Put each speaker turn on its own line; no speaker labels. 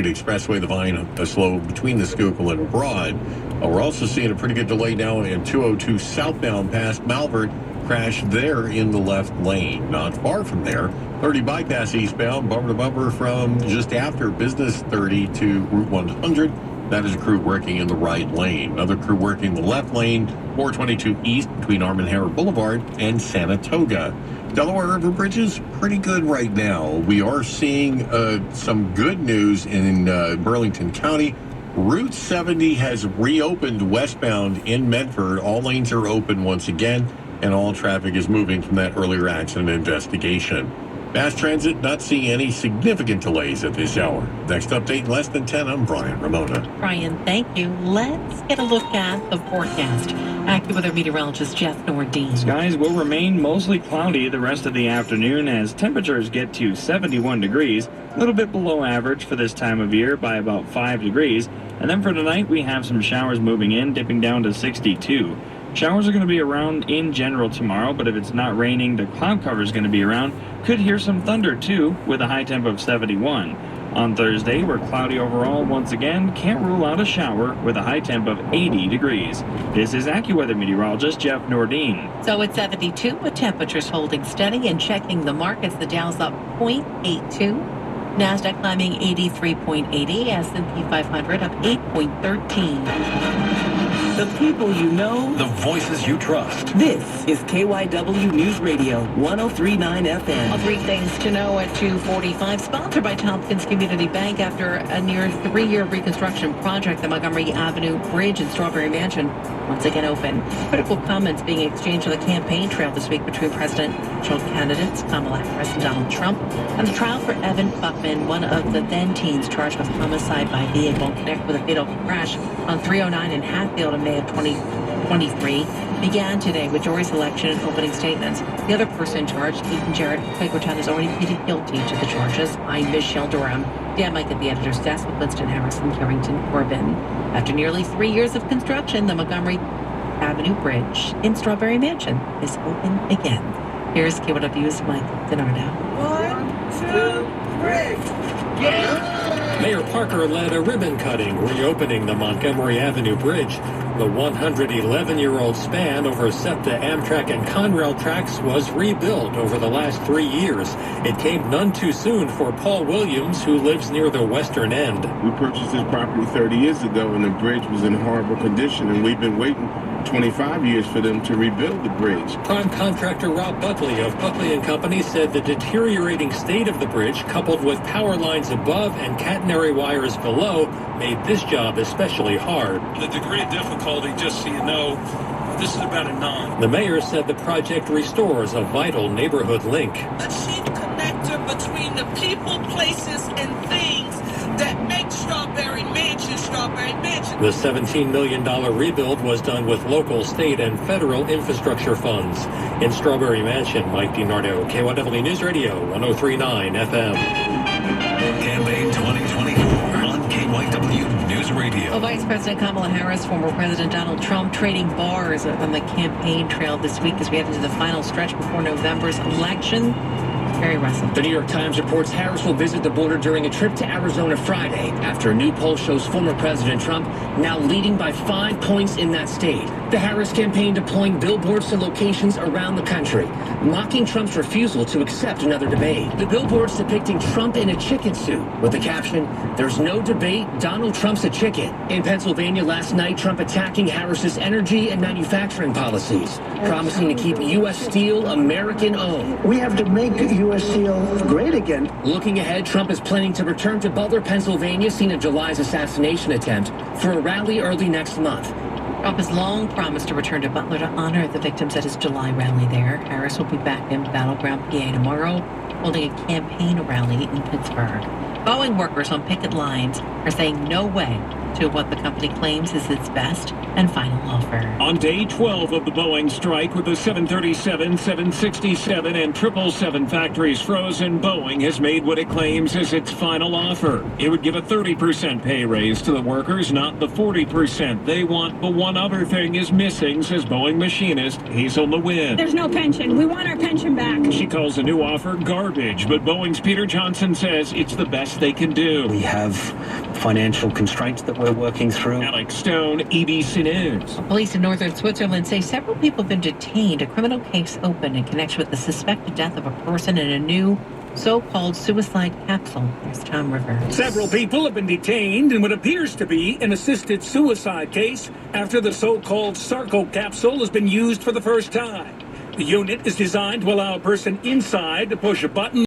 Expressway, the Vine, slow between the Schuylkill and Broad. We're also seeing a pretty good delay now in 202 southbound past Malvern. Crash there in the left lane. Not far from there, 30 bypass eastbound, bumper to bumper from just after Business 30 to Route 100. That is a crew working in the right lane. Another crew working the left lane, 422 east between Arm&Hammer Boulevard and Saratoga. Delaware River bridges, pretty good right now. We are seeing some good news in Burlington County. Route 70 has reopened westbound in Medford. All lanes are open once again, and all traffic is moving from that earlier accident investigation. Mass transit not seeing any significant delays at this hour. Next update in less than 10, I'm Brian Ramona.
Brian, thank you. Let's get a look at the forecast. AccuWeather meteorologist Jeff Nordine.
Skies will remain mostly cloudy the rest of the afternoon as temperatures get to 71 degrees, a little bit below average for this time of year by about 5 degrees. And then for tonight, we have some showers moving in, dipping down to 62. Showers are going to be around in general tomorrow, but if it's not raining, the cloud cover is going to be around. Could hear some thunder, too, with a high temp of 71. On Thursday, we're cloudy overall once again. Can't rule out a shower with a high temp of 80 degrees. This is AccuWeather meteorologist Jeff Nordine.
So it's 72 with temperatures holding steady and checking the markets. The Dow's up 0.82. NASDAQ climbing 83.80. S&P 500 up 8.13.
The people you know.
The voices you trust.
This is KYW News Radio, 103.9 FM.
All three things to know at 2:45. Sponsored by Tompkins Community Bank. After a near 3-year reconstruction project, the Montgomery Avenue Bridge and Strawberry Mansion once again open. Critical comments being exchanged on the campaign trail this week between presidential candidates Kamala Harris and Donald Trump. And the trial for Evan Buckman, one of the then teens charged with homicide by vehicle connected with a fatal crash on 309 in Hatfield in May of 2023, began today with jury selection and opening statements. The other person charged, Ethan Jarrett Quakertown, has already pleaded guilty to the charges. I'm Michelle Durham. Dan Mike at the editor's desk with Winston Harris and Carrington Corbin. After nearly 3 years of construction, the Montgomery Avenue Bridge in Strawberry Mansion is open again. Here's KYW's Mike DiNardo.
1, 2, 3, yeah!
Mayor Parker led a ribbon cutting reopening the Montgomery Avenue Bridge. The 111-year-old span over SEPTA, Amtrak, and Conrail tracks was rebuilt over the last 3 years. It came none too soon for Paul Williams, who lives near the western end.
We purchased this property 30 years ago, and the bridge was in horrible condition, and we've been waiting 25 years for them to rebuild the bridge.
Prime contractor Rob Buckley of Buckley & Company said the deteriorating state of the bridge, coupled with power lines above and catenary wires below, made this job especially hard.
The degree of difficulty, just so you know, this is about a 9.
The mayor said the project restores a vital neighborhood link.
A chief connector between the people, places, and things that make Strawberry Mansion Strawberry Mansion.
The $17 million rebuild was done with local, state, and federal infrastructure funds. In Strawberry Mansion, Mike DiNardo, KYW News Radio, 103.9 FM.
Campaign 2024 on KYW News Radio.
Well, Vice President Kamala Harris, former President Donald Trump trading bars on the campaign trail this week as we head into the final stretch before November's election. Very wrestling.
The New York Times reports Harris will visit the border during a trip to Arizona Friday after a new poll shows former President Trump now leading by 5 points in that state. The Harris campaign deploying billboards to locations around the country, mocking Trump's refusal to accept another debate. The billboards depicting Trump in a chicken suit with the caption, "There's no debate, Donald Trump's a chicken." In Pennsylvania last night, Trump attacking Harris's energy and manufacturing policies, promising to keep U.S. steel American-owned.
We have to make U.S. steel great again.
Looking ahead, Trump is planning to return to Butler, Pennsylvania, scene of July's assassination attempt, for a rally early next month.
Trump has long promised to return to Butler to honor the victims at his July rally there. Harris will be back in Battleground, PA tomorrow, holding a campaign rally in Pittsburgh. Boeing workers on picket lines are saying no way to what the company claims is its best and final offer.
On day 12 of the Boeing strike, with the 737, 767, and 777 factories frozen, Boeing has made what it claims is its final offer. It would give a 30% pay raise to the workers, not the 40% they want. But one other thing is missing, says Boeing machinist Hazel Lewin.
There's no pension. We want our pension back.
She calls the new offer garbage, but Boeing's Peter Johnson says it's the best they can do.
We have financial constraints that we're working through.
Alex Stone, ABC News.
Police in northern Switzerland say several people have been detained. A criminal case opened in connection with the suspected death of a person in a new so-called suicide capsule. There's Tom Rivers.
Several people have been detained in what appears to be an assisted suicide case after the so-called Sarco capsule has been used for the first time. The unit is designed to allow a person inside to push a button